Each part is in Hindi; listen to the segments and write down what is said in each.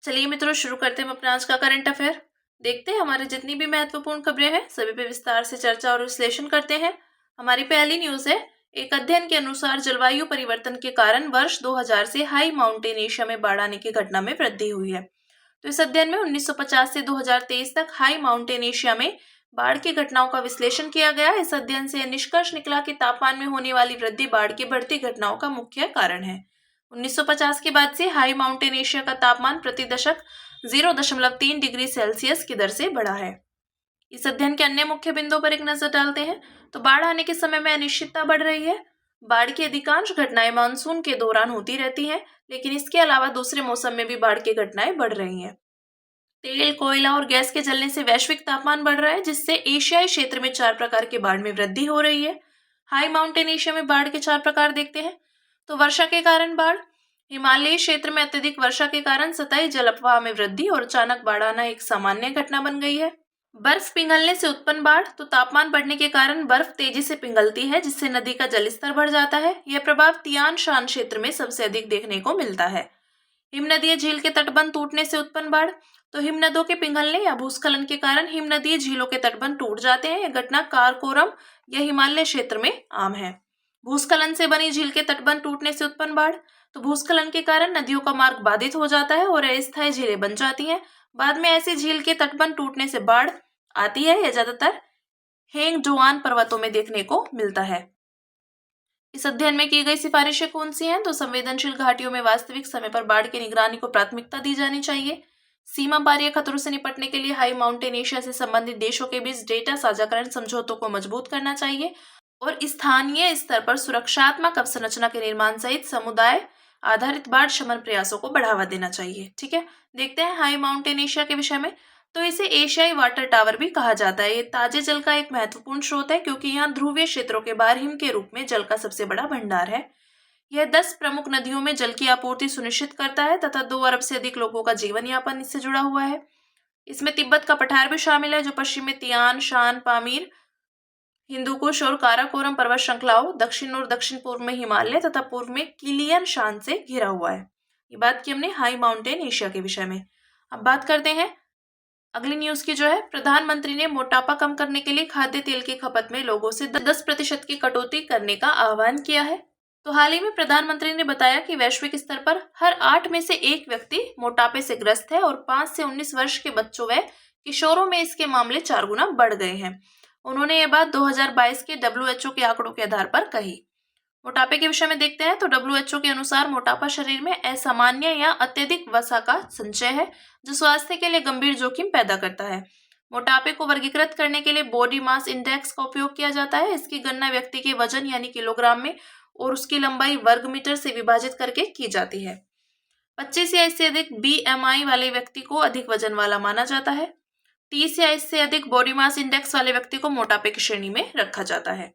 चलिए मित्रों, शुरू करते हैं हम अपना आज का करंट अफेयर। देखते हैं हमारे जितनी भी महत्वपूर्ण खबरें हैं सभी पे विस्तार से चर्चा और विश्लेषण करते हैं। हमारी पहली न्यूज है, एक अध्ययन के अनुसार जलवायु परिवर्तन के कारण वर्ष 2000 से हाई माउंटेन एशिया में बाढ़ आने की घटना में वृद्धि हुई है। तो इस अध्ययन में 1950 से 2023 तक हाई माउंटेन एशिया में बाढ़ की घटनाओं का विश्लेषण किया गया। इस अध्ययन से निष्कर्ष निकला कि तापमान में होने वाली वृद्धि बाढ़ की बढ़ती घटनाओं का मुख्य कारण है। 1950 के बाद से हाई माउंटेन एशिया का तापमान प्रति दशक 0.3 डिग्री सेल्सियस की दर से बढ़ा है। इस अध्ययन के अन्य मुख्य बिंदुओं पर एक नजर डालते हैं तो बाढ़ आने के समय में अनिश्चितता बढ़ रही है। बाढ़ की अधिकांश घटनाएं मानसून के दौरान होती रहती हैं, लेकिन इसके अलावा दूसरे मौसम में भी बाढ़ की घटनाएं बढ़ रही हैं। तेल, कोयला और गैस के जलने से वैश्विक तापमान बढ़ रहा है, जिससे एशियाई क्षेत्र में 4 प्रकार के बाढ़ में वृद्धि हो रही है। हाई माउंटेन एशिया में बाढ़ के 4 प्रकार देखते हैं तो वर्षा के कारण बाढ़। हिमालयी क्षेत्र में अत्यधिक वर्षा के कारण सतही जल अफवाह में वृद्धि और अचानक बाढ़ आना एक सामान्य घटना बन गई है। बर्फ पिघलने से उत्पन्न बाढ़, तो तापमान बढ़ने के कारण बर्फ तेजी से पिघलती है, जिससे नदी का जलस्तर बढ़ जाता है। यह प्रभाव तियान शान क्षेत्र में सबसे अधिक देखने को मिलता है। हिमनदीय झील के तटबंध टूटने से उत्पन्न बाढ़, तो हिमनदों के पिघलने या भूस्खलन के कारण हिमनदीय झीलों के तटबंध टूट जाते हैं। यह घटना कारकोरम या हिमालय क्षेत्र में आम है। भूस्खलन से बनी झील के तटबंध टूटने से उत्पन्न बाढ़, तो भूस्खलन के कारण नदियों का मार्ग बाधित हो जाता है और अस्थायी झीलें बन जाती हैं। बाद में ऐसी झील के तटबंध टूटने से बाढ़ आती है। यह ज्यादातर हेंगडुआन पर्वतों में देखने को मिलता है। इस अध्ययन में की गई सिफारिशें कौन सी हैं? तो संवेदनशील घाटियों में वास्तविक समय पर बाढ़ की निगरानी को प्राथमिकता दी जानी चाहिए। सीमा पारीय खतरों से निपटने के लिए हाई माउंटेन एशिया से संबंधित देशों के बीच डेटा साझाकरण समझौतों को मजबूत करना चाहिए और स्थानीय स्तर पर सुरक्षात्मक अवसंरचना के निर्माण सहित समुदाय आधारित बाढ़ शमन प्रयासों को बढ़ावा देना चाहिए। ठीक है, देखते हैं हाई माउंटेन एशिया के विषय में। तो इसे एशियाई वाटर टावर भी कहा जाता है। ये ताजे जल का एक महत्वपूर्ण स्रोत है, क्योंकि यहाँ ध्रुवीय क्षेत्रों के बाहर हिम के रूप में जल का सबसे बड़ा भंडार है। यह 10 प्रमुख नदियों में जल की आपूर्ति सुनिश्चित करता है तथा 2 अरब से अधिक लोगों का जीवन यापन इससे जुड़ा हुआ है। इसमें तिब्बत का पठार भी शामिल है, जो पश्चिम में तियान शान, पामीर, हिंदुकुश और काराकोरम पर्वत श्रृंखलाओं, दक्षिण और दक्षिण पूर्व में हिमालय तथा पूर्व में किलियन शान से घिरा हुआ है। ये बात की हमने हाई माउंटेन एशिया के विषय में। अब बात करते हैं अगली न्यूज की, जो है प्रधानमंत्री ने मोटापा कम करने के लिए खाद्य तेल की खपत में लोगों से 10% की कटौती करने का आह्वान किया है। तो हाल ही में प्रधानमंत्री ने बताया कि वैश्विक स्तर पर हर 8 में से 1 व्यक्ति मोटापे से ग्रस्त है और 5 से 19 वर्ष के बच्चों व किशोरों में इसके मामले 4 गुना बढ़ गए हैं। उन्होंने ये बात 2022 के WHO के आंकड़ों के आधार पर कही। मोटापे के विषय में देखते हैं तो WHO के अनुसार मोटापा शरीर में असामान्य या अत्यधिक वसा का संचय है, जो स्वास्थ्य के लिए गंभीर जोखिम पैदा करता है। मोटापे को वर्गीकृत करने के लिए बॉडी मास इंडेक्स का उपयोग किया जाता है। इसकी गणना व्यक्ति के वजन यानी किलोग्राम में और उसकी लंबाई वर्ग मीटर से विभाजित करके की जाती है। 25 या इससे अधिक BMI वाले व्यक्ति को अधिक वजन वाला माना जाता है। 30 या इससे अधिक बॉडी मास इंडेक्स वाले व्यक्ति को मोटापे की श्रेणी में रखा जाता है।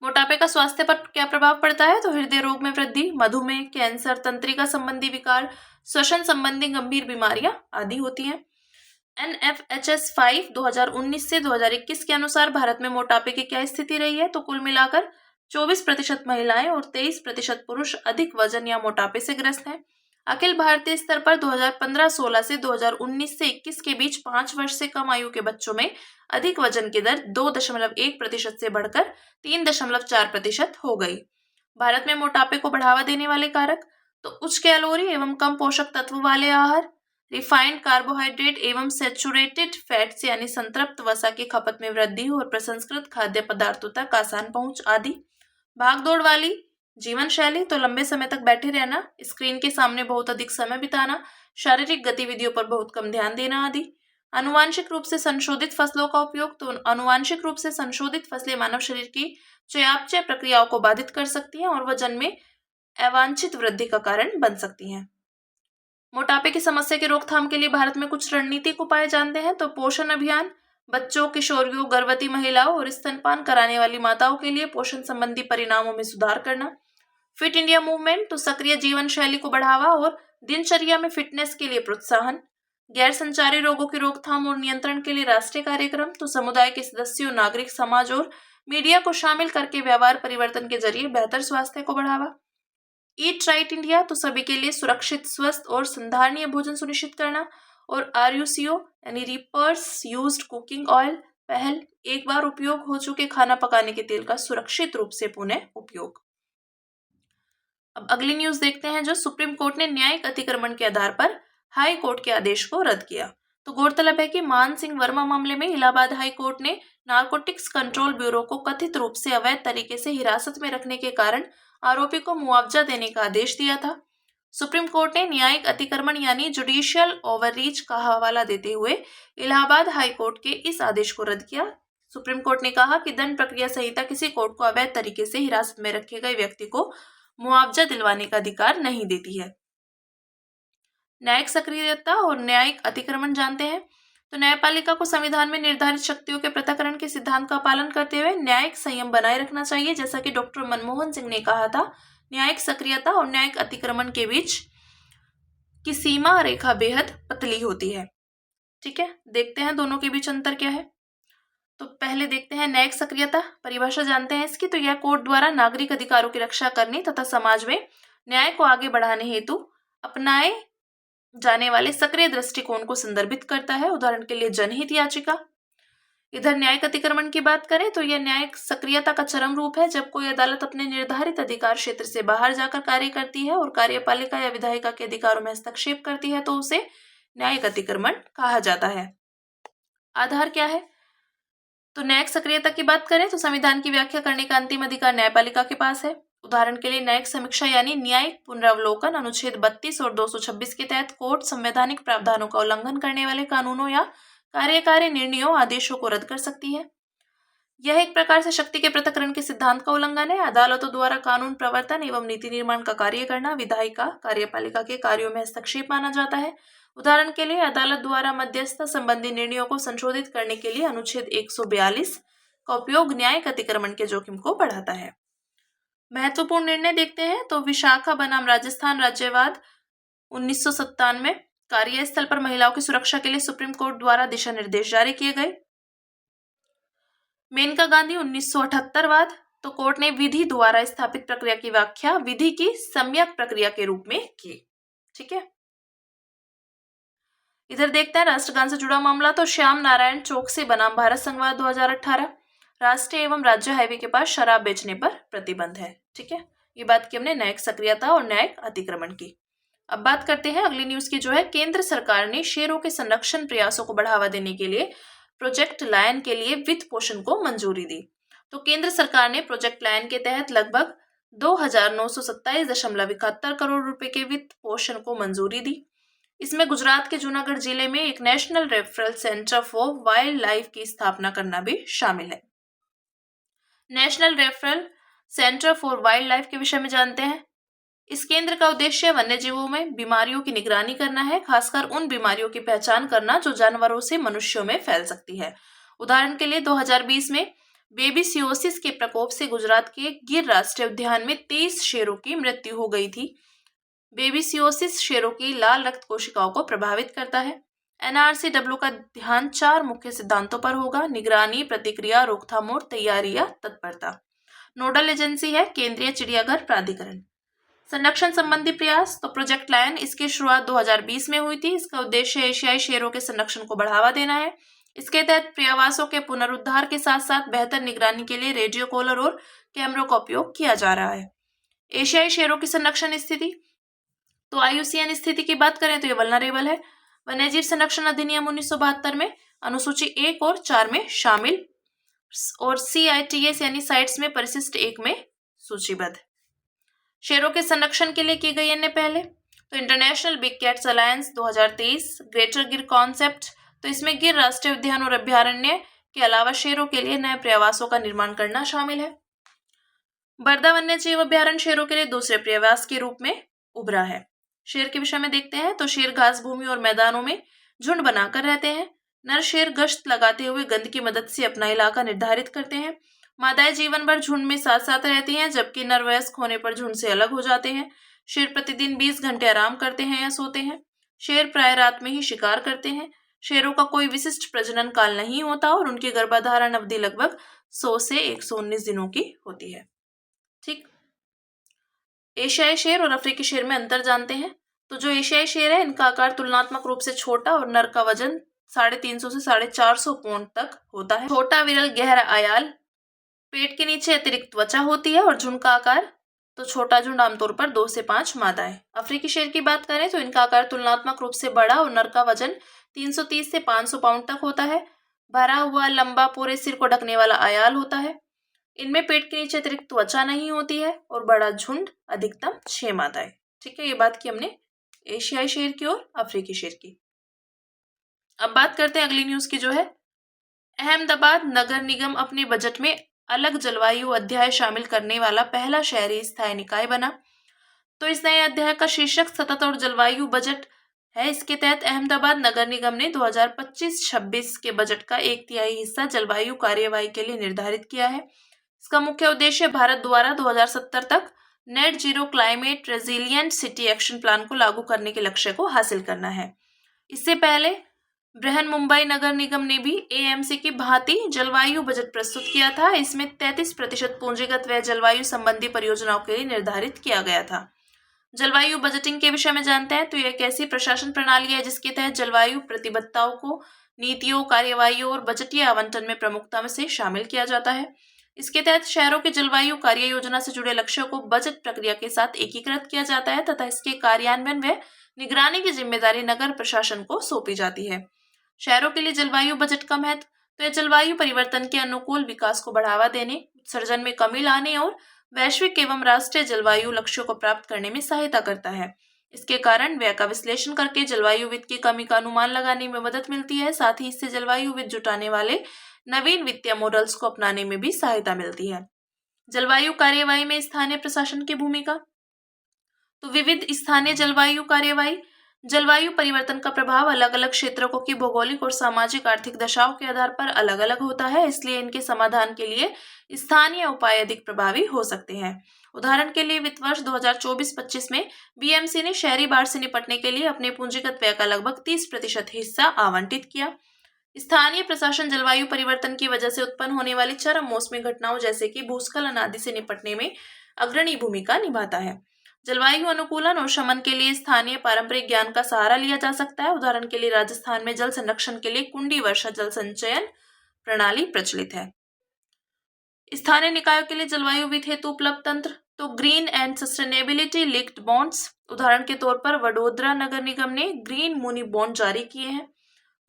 मोटापे का स्वास्थ्य पर क्या प्रभाव पड़ता है? तो हृदय रोग में वृद्धि, मधुमेह, कैंसर, तंत्रिका संबंधी विकार, श्वसन संबंधी गंभीर बीमारियां आदि होती हैं। NFHS 5 2019 से 2021 के अनुसार भारत में मोटापे की क्या स्थिति रही है? तो कुल मिलाकर 24% महिलाएं और 23% पुरुष अधिक वजन या मोटापे से ग्रस्त हैं। अखिल भारतीय स्तर पर 2015-16 से 2019 से 21 के बीच 5 वर्ष से कम आयु के बच्चों में अधिक वजन की दर 2.1% से बढ़कर 3.4% हो गई। भारत में मोटापे को बढ़ावा देने वाले कारक तो उच्च कैलोरी एवं कम पोषक तत्व वाले आहार, रिफाइंड कार्बोहाइड्रेट एवं सैचुरेटेड फैट्स यानी संतृप्त वसा की खपत में वृद्धि और प्रसंस्कृत खाद्य पदार्थों तक आसान पहुंच आदि। भागदौड़ वाली जीवन शैली तो लंबे समय तक बैठे रहना, स्क्रीन के सामने बहुत अधिक समय बिताना, शारीरिक गतिविधियों पर बहुत कम ध्यान देना आदि। आनुवांशिक रूप से संशोधित फसलों का उपयोग तो आनुवांशिक रूप से संशोधित फसलें मानव शरीर की चयापचय प्रक्रियाओं को बाधित कर सकती हैं और वजन में अवांछित वृद्धि का कारण बन सकती हैं। मोटापे की समस्या की रोकथाम के लिए भारत में कुछ रणनीतिक उपाय जानते हैं। तो पोषण अभियान, बच्चों, किशोरियों, गर्भवती महिलाओं और स्तनपान कराने वाली माताओं के लिए पोषण संबंधी परिणामों में सुधार करना। फिट इंडिया मूवमेंट तो सक्रिय जीवन शैली को बढ़ावा और दिनचर्या में फिटनेस के लिए प्रोत्साहन। गैर संचारी रोगों की रोकथाम और नियंत्रण के लिए राष्ट्रीय कार्यक्रम तो समुदाय के सदस्यों, नागरिक समाज और मीडिया को शामिल करके व्यवहार परिवर्तन के जरिए बेहतर स्वास्थ्य को बढ़ावा। ईट राइट इंडिया, तो सभी के लिए सुरक्षित, स्वस्थ और संधारणीय भोजन सुनिश्चित करना। और RUCO यानी रिपर्स यूज्ड कुकिंग ऑयल, पहल, एक बार उपयोग हो चुके खाना पकाने के तेल का सुरक्षित रूप से पुनः उपयोग। अब अगली न्यूज देखते हैं, जो सुप्रीम कोर्ट ने न्यायिक अतिक्रमण के आधार पर हाई कोर्ट के आदेश को रद्द किया। तो गौरतलब है कि मान सिंह वर्मा मामले में इलाहाबाद हाई कोर्ट ने नारकोटिक्स कंट्रोल ब्यूरो को कथित रूप से अवैध तरीके से हिरासत में रखने के कारण आरोपी को मुआवजा देने का आदेश दिया था। सुप्रीम कोर्ट ने न्यायिक अतिक्रमण यानी जुडिशियल ओवररीच का हवाला देते हुए इलाहाबाद हाई कोर्ट के इस आदेश को रद्द किया। सुप्रीम कोर्ट ने कहा कि दंड प्रक्रिया संहिता किसी कोर्ट को अवैध तरीके से हिरासत में रखे गए व्यक्ति को मुआवजा दिलवाने का अधिकार नहीं देती है। न्यायिक सक्रियता और न्यायिक अतिक्रमण जानते हैं। तो न्यायपालिका को संविधान में निर्धारित शक्तियों के पृथक्करण के सिद्धांत का पालन करते हुए न्यायिक संयम बनाए रखना चाहिए। जैसा कि डॉक्टर मनमोहन सिंह ने कहा था, न्यायिक सक्रियता और न्यायिक अतिक्रमण के बीच की सीमा रेखा बेहद पतली होती है। ठीक है, देखते हैं दोनों के बीच अंतर क्या है। तो पहले देखते हैं न्यायिक सक्रियता, परिभाषा जानते हैं इसकी। तो यह कोर्ट द्वारा नागरिक अधिकारों की रक्षा करने तथा समाज में न्याय को आगे बढ़ाने हेतु अपनाए जाने वाले सक्रिय दृष्टिकोण को संदर्भित करता है। उदाहरण के लिए जनहित याचिका। इधर न्यायिक अतिक्रमण की बात करें तो यह न्यायिक सक्रियता का चरम रूप है, जब कोई अदालत अपने निर्धारित अधिकार क्षेत्र से बाहर जाकर कार्य करती है और कार्यपालिका या विधायिका के अधिकारों में हस्तक्षेप करती है, तो उसे न्यायिक अतिक्रमण कहा जाता है। आधार क्या है? तो न्यायिक सक्रियता की बात करें तो संविधान की व्याख्या करने का अंतिम अधिकार न्यायपालिका के पास है। उदाहरण के लिए न्यायिक समीक्षा यानी न्यायिक पुनरावलोकन अनुच्छेद 32 और 226 के तहत कोर्ट संवैधानिक प्रावधानों का उल्लंघन करने वाले कानूनों या कार्यकारी निर्णयों आदेशों को रद्द कर सकती है। यह एक प्रकार से शक्ति के पृथक्करण के सिद्धांत का उल्लंघन है। अदालतों द्वारा कानून प्रवर्तन एवं नीति निर्माण का कार्य करना विधायिका कार्यपालिका के कार्यों में हस्तक्षेप माना जाता है। उदाहरण के लिए अदालत द्वारा मध्यस्थता संबंधी निर्णयों को संशोधित करने के लिए अनुच्छेद 142 का उपयोग न्यायिक अतिक्रमण के जोखिम को बढ़ाता है। महत्वपूर्ण निर्णय देखते हैं। तो विशाखा बनाम राजस्थान राज्यवाद 1997, कार्यस्थल पर महिलाओं की सुरक्षा के लिए सुप्रीम कोर्ट द्वारा दिशा निर्देश जारी किए गए। मेनका गांधी 1978 वाद, तो कोर्ट ने विधि द्वारा स्थापित प्रक्रिया की व्याख्या विधि की सम्यक प्रक्रिया के रूप में की। ठीक है, इधर देखते हैं राष्ट्रगान से जुड़ा मामला। तो श्याम नारायण चौक से बनाम भारत संघवाद 2018, राष्ट्रीय एवं राज्य हाईवे के पास शराब बेचने पर प्रतिबंध है। ठीक है, ये बात की हमने न्यायिक सक्रियता और न्यायिक अतिक्रमण की। अब बात करते हैं अगली न्यूज की, जो है केंद्र सरकार ने शेरों के संरक्षण प्रयासों को बढ़ावा देने के लिए प्रोजेक्ट लायन के लिए वित्त पोषण को मंजूरी दी। तो केंद्र सरकार ने प्रोजेक्ट लायन के तहत लगभग 2927.71 करोड़ रुपए के वित्त पोषण को मंजूरी दी। इसमें गुजरात के जूनागढ़ जिले में एक national referral centre for wild life की स्थापना करना भी शामिल है। National referral centre for wild life के विषय में जानते हैं। इस केंद्र का उद्देश्य वन्य जीवों में बीमारियों की निगरानी करना है, खासकर उन बीमारियों की पहचान करना जो जानवरों से मनुष्यों में फैल सकती है। उदाहरण के लिए 2020 में बेबीसियोसिस के प्रकोप से गुजरात के गिर राष्ट्रीय उद्यान में 23 शेरों की मृत्यु हो गई थी। बेबीसियोसिस शेरों की लाल रक्त कोशिकाओं को प्रभावित करता है। NRCW का ध्यान 4 मुख्य सिद्धांतों पर होगा: निगरानी, प्रतिक्रिया, रोकथाम और तैयारी या तत्परता। नोडल एजेंसी है केंद्रीय चिड़ियाघर प्राधिकरण। संरक्षण संबंधी प्रयास, तो प्रोजेक्ट लायन इसकी शुरुआत 2020 में हुई थी। इसका उद्देश्य एशियाई शेरों के संरक्षण को बढ़ावा देना है। इसके तहत पर्यावासों के पुनरुद्धार के साथ साथ बेहतर निगरानी के लिए रेडियो कॉलर और कैमरों का उपयोग किया जा रहा है। एशियाई शेरों की संरक्षण स्थिति, तो IUCN स्थिति की बात करें तो ये वल्नरेबल है। वन्यजीव संरक्षण अधिनियम 1972 में अनुसूची 1 और 4 में शामिल और CITS यानी साइट्स में परिशिष्ट 1 में सूचीबद्ध। शेरों के संरक्षण के लिए की गई अन्य पहले, तो international big cats alliance 2023, greater गिर कॉन्सेप्ट, तो इसमें गिर राष्ट्रीय उद्यान और अभ्यारण्य के अलावा शेरों के लिए नए पर्यावासों का निर्माण करना शामिल है। बरदा वन्य जीव अभ्यारण्य शेरों के लिए दूसरे पर्यावास के रूप में उभरा है। शेर के विषय में देखते हैं, तो शेर घास भूमि और मैदानों में झुंड बनाकर रहते हैं। नर शेर गश्त लगाते हुए गंध की मदद से अपना इलाका निर्धारित करते हैं। मादाएं जीवन भर झुंड में साथ साथ रहती हैं, जबकि नर वयस्क होने पर झुंड से अलग हो जाते हैं। शेर प्रतिदिन 20 घंटे आराम करते हैं या सोते हैं। शेर प्राय रात में ही शिकार करते हैं। शेरों का कोई विशिष्ट प्रजनन काल नहीं होता और उनकी गर्भाधारण अवधि लगभग 100 से 119 दिनों की होती है। ठीक, एशियाई शेर और अफ्रीकी शेर में अंतर जानते हैं। तो जो एशियाई शेर है, इनका आकार तुलनात्मक रूप से छोटा और नर का वजन 350 से 450 पाउंड तक होता है। छोटा विरल गहरा आयाल, पेट के नीचे अतिरिक्त त्वचा होती है और झुंड का आकार, तो छोटा झुंड आमतौर पर 2 से 5 मादाएं। अफ्रीकी शेर की बात करें तो इनका आकार तुलनात्मक रूप से बड़ा और नर का वजन 330 से 500 पाउंड तक होता है। भरा हुआ लंबा पूरे सिर को ढकने वाला आयाल होता है। इनमें पेट के नीचे अतिरिक्त त्वचा नहीं होती है और बड़ा झुंड, अधिकतम 6 मादाएं। ठीक है, ये बात की हमने एशियाई शेर की और अफ्रीकी शेर की। अब बात करते हैं अगली न्यूज की, जो है अहमदाबाद नगर निगम अपने बजट में अलग जलवायु अध्याय शामिल करने वाला पहला शहरी स्थायी निकाय बना। तो इस नए अध्याय का शीर्षक सतत और जलवायु बजट है। इसके तहत अहमदाबाद नगर निगम ने 2025-26 के बजट का 1/3 हिस्सा जलवायु कार्यवाही के लिए निर्धारित किया है। इसका मुख्य उद्देश्य भारत द्वारा 2070 तक net zero climate resilient city action plan को लागू करने के लक्ष्य को हासिल करना है। इससे पहले बृहन मुंबई नगर निगम ने भी एएमसी की भांति जलवायु बजट प्रस्तुत किया था। इसमें 33% पूंजीगत व्यय जलवायु संबंधी परियोजनाओं के लिए निर्धारित किया गया था। जलवायु बजटिंग के विषय में जानते हैं तो यह एक ऐसी प्रशासन प्रणाली है जिसके तहत जलवायु प्रतिबद्धताओं को नीतियों, कार्यवाहियों और बजटीय आवंटन में प्रमुखता से शामिल किया जाता है। इसके तहत शहरों के जलवायु कार्य योजना से जुड़े लक्ष्यों को बजट प्रक्रिया के साथ एकीकृत किया जाता है तथा इसके कार्यान्वयन व निगरानी की जिम्मेदारी नगर प्रशासन को सौंपी जाती है। शहरों के लिए जलवायु बजट का महत्व, तो यह जलवायु परिवर्तन के अनुकूल विकास को बढ़ावा देने, उत्सर्जन में कमी लाने और वैश्विक एवं राष्ट्रीय जलवायु लक्ष्यों को प्राप्त करने में सहायता करता है। इसके कारण व्यय का विश्लेषण करके जलवायु वित्त की कमी का अनुमान लगाने में मदद मिलती है। साथ ही इससे जलवायु वित्त जुटाने वाले नवीन वित्तीय मॉडल्स को अपनाने में भी सहायता मिलती है। जलवायु कार्यवाही में स्थानीय प्रशासन की भूमिका, तो विविध स्थानीय जलवायु कार्यवाही, जलवायु परिवर्तन का प्रभाव अलग अलग क्षेत्रों की भौगोलिक और सामाजिक आर्थिक दशाओं के आधार पर अलग अलग होता है, इसलिए इनके समाधान के लिए स्थानीय उपाय अधिक प्रभावी हो सकते हैं। उदाहरण के लिए वित्त वर्ष 2024-25 में बीएमसी ने शहरी बाढ़ से निपटने के लिए अपने पूंजीगत व्यय का लगभग 30% हिस्सा आवंटित किया। स्थानीय प्रशासन जलवायु परिवर्तन की वजह से उत्पन्न होने वाली चरम मौसमी घटनाओं जैसे कि भूस्खलन आदि से निपटने में अग्रणी भूमिका निभाता है। जलवायु अनुकूलन और शमन के लिए स्थानीय पारंपरिक ज्ञान का सहारा लिया जा सकता है। उदाहरण के लिए राजस्थान में जल संरक्षण के लिए कुंडी वर्षा जल संचयन प्रणाली प्रचलित है। स्थानीय निकायों के लिए जलवायु वित्त हेतु उपलब्ध तंत्र, तो green and sustainability linked bonds. उदाहरण के तौर पर वडोदरा नगर निगम ने ग्रीन मुनी बॉन्ड जारी किए हैं।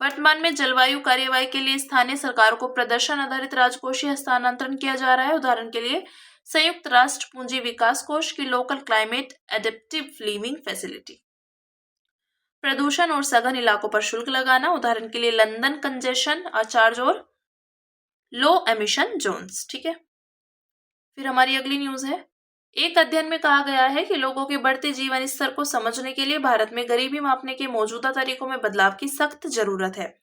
वर्तमान में जलवायु कार्यवाही के लिए स्थानीय सरकारों को प्रदर्शन आधारित राजकोषीय हस्तांतरण किया जा रहा है। उदाहरण के लिए संयुक्त राष्ट्र पूंजी विकास कोष की local climate adaptive living facility. प्रदूषण और सघन इलाकों पर शुल्क लगाना, उदाहरण के लिए लंदन कंजेशन चार्ज और लो एमिशन जोन्स। ठीक है, फिर हमारी अगली न्यूज है, एक अध्ययन में कहा गया है कि लोगों के बढ़ते जीवन स्तर को समझने के लिए भारत में गरीबी मापने के मौजूदा तरीकों में बदलाव की सख्त जरूरत है।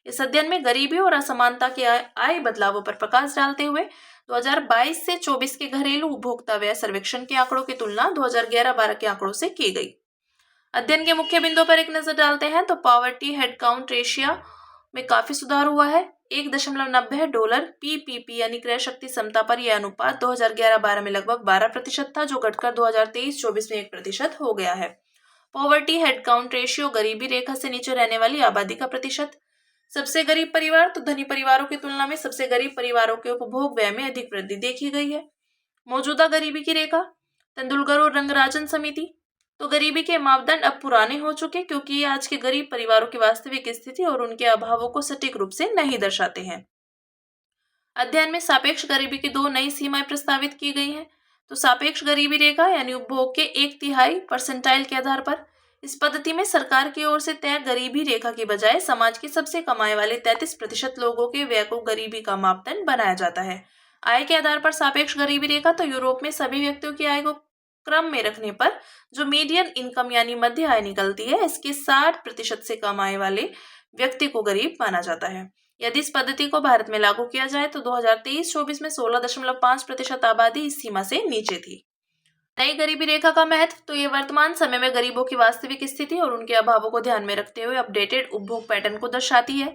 इस अध्ययन में गरीबी और असमानता के आए बदलावों पर प्रकाश डालते हुए 2022 से 24 के घरेलू उपभोक्ता व्यय सर्वेक्षण के आंकड़ों की तुलना 2011-12 के आंकड़ों से की गई। अध्ययन के मुख्य बिंदुओं पर एक नजर डालते हैं तो पॉवर्टी हेडकाउंट रेशियो में काफी सुधार हुआ है। 1.90 डॉलर पीपीपी यानी क्रय शक्ति क्षमता पर यह अनुपात 2011-12 में लगभग 12% था, जो घटकर 2023-24 में 1% हो गया है। पॉवर्टी हेडकाउंट रेशियो गरीबी रेखा से नीचे रहने वाली आबादी का प्रतिशत। सबसे गरीब परिवार, तो धनी परिवारों की तुलना में सबसे गरीब परिवारों के उपभोग व्यय में अधिक वृद्धि देखी गई है। मौजूदा गरीबी की रेखा, तेंदुलकर और रंगराजन समिति, तो गरीबी के मापदंड अब पुराने हो चुके क्योंकि ये आज के गरीब परिवारों की वास्तविक स्थिति और उनके अभावों को सटीक रूप से नहीं दर्शाते हैं। अध्ययन में सापेक्ष गरीबी की 2 नई सीमाएं प्रस्तावित की गई हैं। तो सापेक्ष गरीबी रेखा यानी उपभोग के 1/3 परसेंटाइल के आधार पर। इस पद्धति में सरकार की ओर से तय गरीबी रेखा की बजाय समाज के सबसे कमाए वाले 33% लोगों के व्यय को गरीबी का मापदंड बनाया जाता है। आय के आधार पर सापेक्ष गरीबी रेखा, तो यूरोप में सभी व्यक्तियों की आय को क्रम में रखने पर जो मीडियन इनकम यानी मध्य आय निकलती है, इसके 60% से कम आय वाले व्यक्ति को गरीब माना जाता है। यदि इस पद्धति को भारत में लागू किया जाए तो 2023-24 में 16.5% आबादी इस सीमा से नीचे थी। नई गरीबी रेखा का महत्व, तो ये वर्तमान समय में गरीबों की वास्तविक स्थिति और उनके अभावों को ध्यान में रखते हुए अपडेटेड उपभोग पैटर्न को दर्शाती है।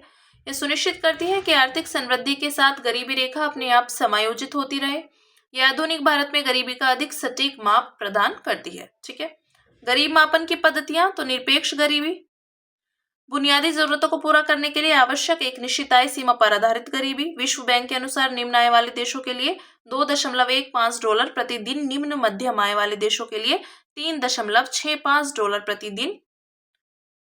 यह सुनिश्चित करती है कि आर्थिक समृद्धि के साथ गरीबी रेखा अपने आप समायोजित होती रहे। यह आधुनिक भारत में गरीबी का अधिक सटीक माप प्रदान करती है। ठीक है, गरीब मापन की पद्धतियां, तो निरपेक्ष गरीबी, बुनियादी जरूरतों को पूरा करने के लिए आवश्यक एक निश्चित आय सीमा पर आधारित गरीबी। विश्व बैंक के अनुसार निम्न आय वाले देशों के लिए $2.15 प्रतिदिन, निम्न मध्यम आय वाले देशों के लिए $3.65 प्रतिदिन।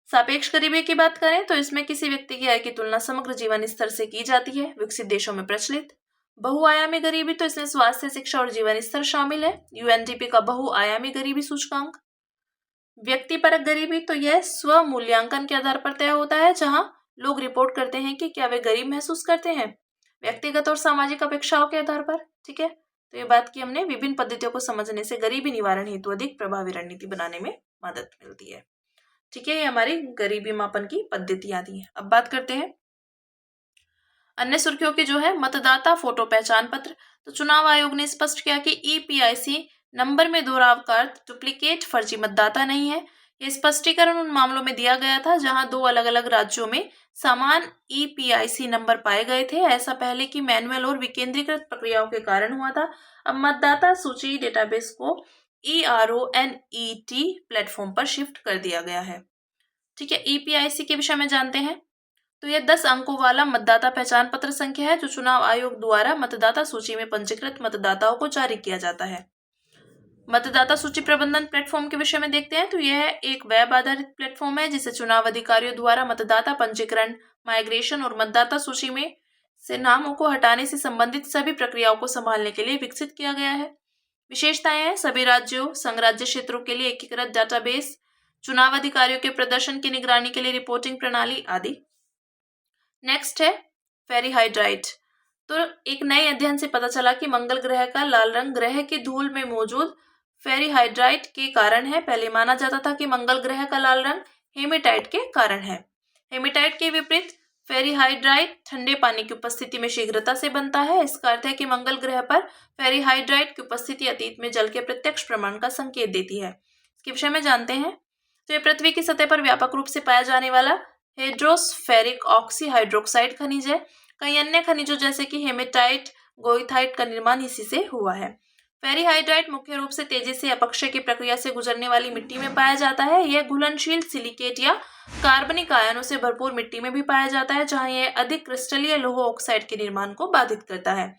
सापेक्ष गरीबी की बात करें तो इसमें किसी व्यक्ति की आय की तुलना समग्र जीवन स्तर से की जाती है, विकसित देशों में प्रचलित। बहुआयामी गरीबी, तो इसमें स्वास्थ्य, शिक्षा और जीवन स्तर शामिल है, यूएनडीपी का बहुआयामी गरीबी सूचकांक। व्यक्तिपरक गरीबी, तो यह स्व मूल्यांकन के आधार पर तय होता है, जहां लोग रिपोर्ट करते हैं कि क्या वे गरीब महसूस करते हैं, व्यक्तिगत और सामाजिक अपेक्षाओं के आधार पर। ठीक है, तो ये बात की हमने। विभिन्न पद्धतियों को समझने से गरीबी निवारण हेतु अधिक प्रभावी रणनीति बनाने में मदद मिलती है। ठीक है, ये हमारी गरीबी मापन की पद्धतियां दी हैं। अब बात करते हैं अन्य सुर्खियों की, जो है मतदाता फोटो पहचान पत्र। तो चुनाव आयोग ने स्पष्ट किया कि ईपीआईसी नंबर में दोहराव का अर्थ डुप्लीकेट फर्जी मतदाता नहीं है। यह स्पष्टीकरण उन मामलों में दिया गया था जहां दो अलग अलग राज्यों में समान ईपीआईसी नंबर पाए गए थे। ऐसा पहले की मैनुअल और विकेंद्रीकृत प्रक्रियाओं के कारण हुआ था। अब मतदाता सूची डेटाबेस को ERONET प्लेटफॉर्म पर शिफ्ट कर दिया गया है। ठीक है, ईपीआईसी के विषय में जानते हैं। तो यह 10 अंकों वाला मतदाता पहचान पत्र संख्या है जो चुनाव आयोग द्वारा मतदाता सूची में पंजीकृत मतदाताओं को जारी किया जाता है। मतदाता सूची प्रबंधन प्लेटफॉर्म के विषय में देखते हैं। तो यह एक वेब आधारित प्लेटफॉर्म है जिसे चुनाव अधिकारियों द्वारा मतदाता पंजीकरण, माइग्रेशन और मतदाता सूची में से नामों को हटाने से संबंधित सभी प्रक्रियाओं को संभालने के लिए विकसित किया गया है। विशेषताएं हैं सभी राज्यों, संघ राज्य क्षेत्रों के लिए एकीकृत डाटाबेस, चुनाव अधिकारियों के प्रदर्शन की निगरानी के लिए रिपोर्टिंग प्रणाली आदि। नेक्स्ट है फेरीहाइड्राइट। तो एक नए अध्ययन से पता चला कि मंगल ग्रह का लाल रंग ग्रह की धूल में मौजूद फेरीहाइड्राइट के कारण है। पहले माना जाता था कि मंगल ग्रह का लाल रंग हेमेटाइट के कारण है। हेमेटाइट के विपरीत फेरीहाइड्राइट ठंडे पानी की उपस्थिति में शीघ्रता से बनता है। इसका अर्थ है कि मंगल ग्रह पर फेरीहाइड्राइट की उपस्थिति अतीत में जल के प्रत्यक्ष प्रमाण का संकेत देती है। इसके विषय में जानते हैं। तो यह पृथ्वी की सतह पर व्यापक रूप से पाया जाने वाला हाइड्रोस्फेरिक ऑक्सी हाइड्रोक्साइड खनिज है। कई अन्य खनिजों जैसे कि हेमेटाइट, गोइथाइट का निर्माण इसी से हुआ है। फेरीहाइड्राइट मुख्य रूप से तेजी से अपक्षय की प्रक्रिया से गुजरने वाली मिट्टी में पाया जाता है। यह घुलनशील सिलिकेट या कार्बनिक आयनों से भरपूर मिट्टी में भी पाया जाता है, जहां यह अधिक क्रिस्टलीय लौह ऑक्साइड के निर्माण को बाधित करता है।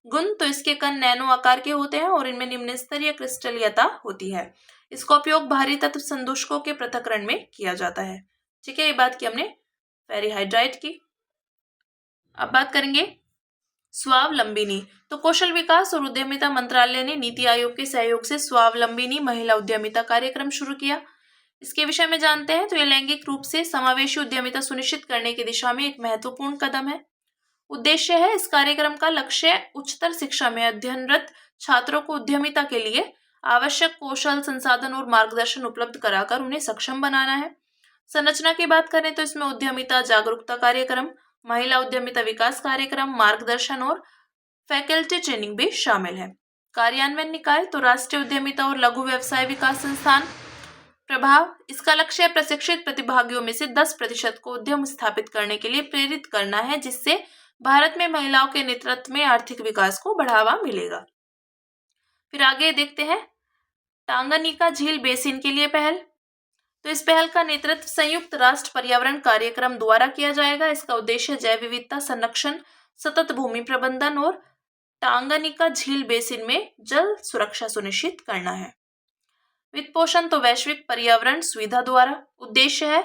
गुण, तो इसके कण नैनो आकार के होते हैं और इनमें निम्न स्तरीय क्रिस्टलीयता होती है। इसका उपयोग भारी तत्व संदूषकों के पृथक्करण में किया जाता है। ठीक है, ये बात की हमने फेरीहाइड्राइट की। अब बात करेंगे स्वावलंबिनी। तो कौशल विकास और उद्यमिता मंत्रालय ने नीति आयोग के सहयोग से स्वावलंबिनी महिला उद्यमिता कार्यक्रम शुरू किया। इसके विषय में जानते हैं। तो यह लैंगिक रूप से समावेशी उद्यमिता सुनिश्चित करने की दिशा में एक महत्वपूर्ण कदम है। उद्देश्य है इस कार्यक्रम का लक्ष्य उच्चतर शिक्षा में अध्ययनरत छात्रों को उद्यमिता के लिए आवश्यक कौशल, संसाधन और मार्गदर्शन उपलब्ध कराकर उन्हें सक्षम बनाना है। संरचना की बात करें तो इसमें उद्यमिता जागरूकता कार्यक्रम, महिला उद्यमिता विकास कार्यक्रम, मार्गदर्शन और फैकल्टी ट्रेनिंग भी शामिल है। कार्यान्वयन निकाय, तो राष्ट्रीय उद्यमिता और लघु व्यवसाय विकास संस्थान। प्रभाव, इसका लक्ष्य प्रशिक्षित प्रतिभागियों में से 10% को उद्यम स्थापित करने के लिए प्रेरित करना है, जिससे भारत में महिलाओं के नेतृत्व में आर्थिक विकास को बढ़ावा मिलेगा। फिर आगे देखते हैं टांगानिका झील बेसिन के लिए पहल। तो इस पहल का नेतृत्व संयुक्त राष्ट्र पर्यावरण कार्यक्रम द्वारा किया जाएगा। इसका उद्देश्य जैव विविधता संरक्षण, सतत भूमि प्रबंधन और टांगानिका झील बेसिन में जल सुरक्षा सुनिश्चित करना है। वित्त पोषण, तो वैश्विक पर्यावरण सुविधा द्वारा। उद्देश्य है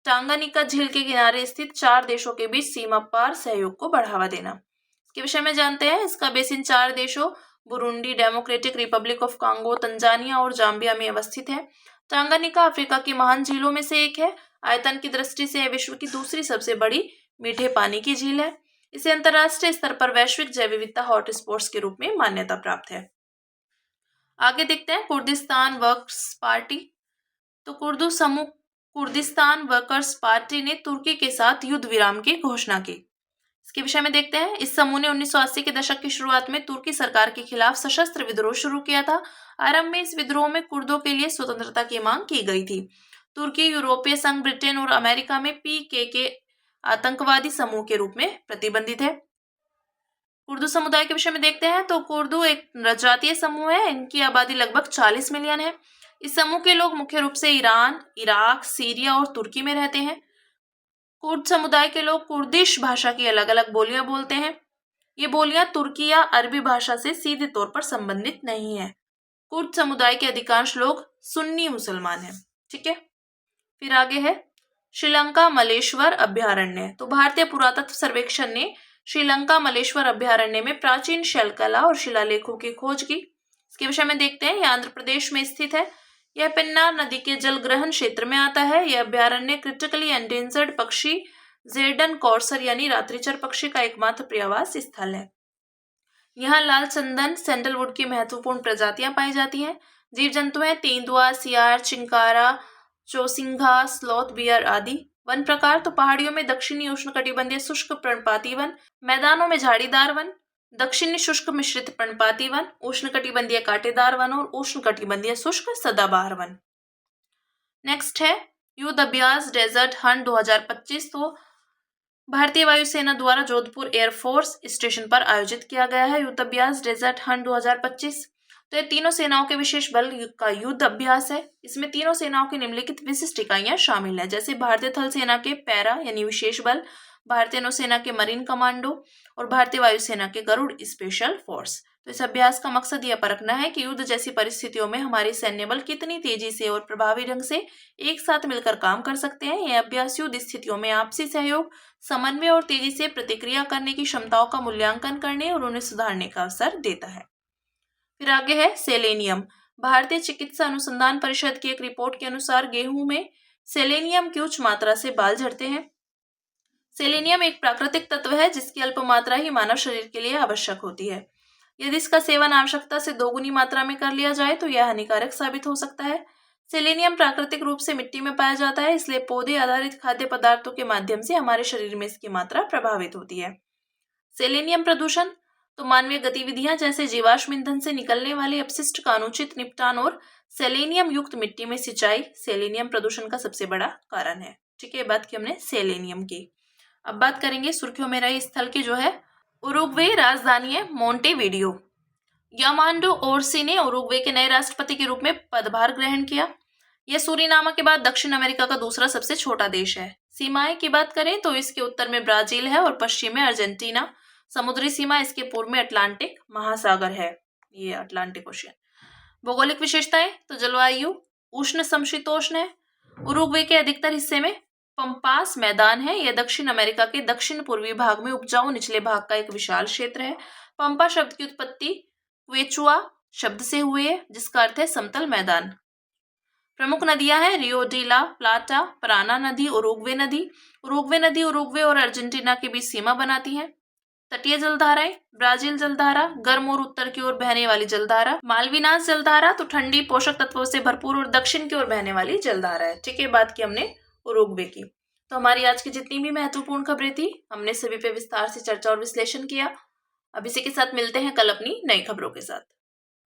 टांगानिका झील के किनारे स्थित 4 देशों के बीच सीमा पार सहयोग को बढ़ावा देना। इसके विषय में जानते हैं। इसका बेसिन 4 देशों Burundi, democratic Republic of Congo, Tanzania और जाम्बिया में अवस्थित है। टांगानिका अफ्रीका की महान झीलों में से एक है। आयतन की दृष्टि से यह विश्व की दूसरी सबसे बड़ी मीठे पानी की झील है। इसे अंतर्राष्ट्रीय स्तर पर वैश्विक जैव विविधता हॉटस्पॉट्स के रूप में मान्यता प्राप्त है। आगे देखते हैं कुर्दिस्तान वर्कर्स पार्टी। तो कुर्दू समूह कुर्दिस्तान वर्कर्स पार्टी ने तुर्की के साथ युद्ध विराम की घोषणा की। इसके विषय में देखते हैं। इस समूह ने 1980 के दशक की शुरुआत में तुर्की सरकार के खिलाफ सशस्त्र विद्रोह शुरू किया था। आरंभ में इस विद्रोह में कुर्दों के लिए स्वतंत्रता की मांग की गई थी। तुर्की, यूरोपीय संघ, ब्रिटेन और अमेरिका में PKK आतंकवादी समूह के रूप में प्रतिबंधित है। कुर्दू समुदाय के विषय में देखते हैं तो कुर्दू एक जनजातीय समूह है। इनकी आबादी लगभग 40 मिलियन है। इस समूह के लोग मुख्य रूप से ईरान, इराक, सीरिया और तुर्की में रहते हैं। कुर्द समुदाय के लोग कुर्दिश भाषा की अलग अलग बोलियां बोलते हैं। ये बोलियां तुर्की या अरबी भाषा से सीधे तौर पर संबंधित नहीं है। कुर्द समुदाय के अधिकांश लोग सुन्नी मुसलमान हैं। ठीक है, फिर आगे है श्रीलंका मलेश्वर अभ्यारण्य। तो भारतीय पुरातत्व सर्वेक्षण ने श्रीलंका मलेश्वर अभ्यारण्य में प्राचीन शैलकला और शिलालेखों की खोज की। इसके विषय में देखते हैं। यह आंध्र प्रदेश में स्थित है। यह पेन्नार नदी के जल ग्रहण क्षेत्र में आता है। यह अभ्यारण्य क्रिटिकली एंडेंजर्ड पक्षी जेर्डन कॉर्सर यानी रात्रिचर पक्षी का एकमात्र पर्यावास स्थल है। यहाँ लाल चंदन सैंडलवुड की महत्वपूर्ण प्रजातियां पाई जाती हैं। जीव जंतु हैं तेंदुआ, सियार, चिंकारा, चौसिंघा, स्लॉथ बियर आदि। वन प्रकार तो पहाड़ियों में दक्षिणी उष्णकटिबंधीय शुष्क पर्णपाती वन, मैदानों में झाड़ीदार वन, दक्षिणी शुष्क मिश्रित पर्णपाती वन, उष्णकटिबंधीय कांटेदार वन और उष्णकटिबंधीय शुष्क सदाबहार वन। नेक्स्ट है युद्ध अभ्यास डेजर्ट हंट 2025। तो भारतीय वायुसेना द्वारा जोधपुर एयरफोर्स स्टेशन पर आयोजित किया गया है युद्ध अभ्यास डेजर्ट हंट 2025। तो ये तीनों सेनाओं के विशेष बल का युद्ध अभ्यास है। इसमें तीनों सेनाओं की निम्नलिखित विशिष्ट इकाइयां शामिल है, जैसे भारतीय थल सेना के पैरा यानी विशेष बल, भारतीय नौसेना के मरीन कमांडो और भारतीय वायुसेना के गरुड़ स्पेशल फोर्स। तो इस अभ्यास का मकसद यह परखना है कि युद्ध जैसी परिस्थितियों में हमारे सैन्य बल कितनी तेजी से और प्रभावी ढंग से एक साथ मिलकर काम कर सकते हैं। यह अभ्यास युद्ध स्थितियों में आपसी सहयोग, समन्वय और तेजी से प्रतिक्रिया करने की क्षमताओं का मूल्यांकन करने और उन्हें सुधारने का अवसर देता है। फिर आगे है सेलेनियम। भारतीय चिकित्सा अनुसंधान परिषद की एक रिपोर्ट के अनुसार गेहूं में सेलेनियम की उच्च मात्रा से बाल झड़ते हैं। सेलेनियम एक प्राकृतिक तत्व है जिसकी अल्प मात्रा ही मानव शरीर के लिए आवश्यक होती है। यदि इसका सेवन आवश्यकता से दोगुनी मात्रा में कर लिया जाए तो यह हानिकारक साबित हो सकता है। सेलेनियम प्राकृतिक रूप से मिट्टी में पाया जाता है, इसलिए पौधे आधारित खाद्य पदार्थों के माध्यम से हमारे शरीर में इसकी मात्रा प्रभावित होती है। सेलेनियम प्रदूषण तो मानवीय गतिविधियां जैसे जीवाश्म ईंधन से निकलने वाले अपशिष्ट का अनुचित निपटान और सेलेनियम युक्त मिट्टी में सिंचाई सेलेनियम प्रदूषण का सबसे बड़ा कारण है। ठीक है, बात की हमने सेलेनियम की। अब बात करेंगे सुर्खियों में रहे स्थल की, जो है उरुग्वे राजधानी है मोंटेविडियो। यामांडो ओर्सी ने उरुग्वे के नए राष्ट्रपति के रूप में पदभार ग्रहण किया। यह सूरीनामा के बाद दक्षिण अमेरिका का दूसरा सबसे छोटा देश है। सीमाएं की बात करें तो इसके उत्तर में ब्राजील है और पश्चिम में अर्जेंटीना। समुद्री सीमा इसके पूर्व में अटलांटिक महासागर है, ये अटलांटिक ओशियन। भौगोलिक विशेषताएं तो जलवायु उष्ण समशीतोष्ण है। उरुग्वे के अधिकतर हिस्से में पंपास मैदान है। यह दक्षिण अमेरिका के दक्षिण पूर्वी भाग में उपजाऊ निचले भाग का एक विशाल क्षेत्र है। पंपा शब्द की उत्पत्ति क्वेचुआ शब्द से हुई है जिसका अर्थ है समतल मैदान। प्रमुख नदियां हैं रियो डी ला प्लाटा, पराना नदी, उरुग्वे नदी। उरुग्वे नदी उरुग्वे और अर्जेंटीना के बीच सीमा बनाती है। तटीय जलधाराएं ब्राजील जलधारा, गर्म और उत्तर की ओर बहने वाली जलधारा। मालविनास जलधारा तो ठंडी पोषक तत्वों से भरपूर और दक्षिण की ओर बहने वाली जलधारा है। ठीक है, बात की हमने उरुग्वे की। तो हमारी आज की जितनी भी महत्वपूर्ण खबरें थी हमने सभी पे विस्तार से चर्चा और विश्लेषण किया। अब इसी के साथ मिलते हैं कल अपनी नई खबरों के साथ।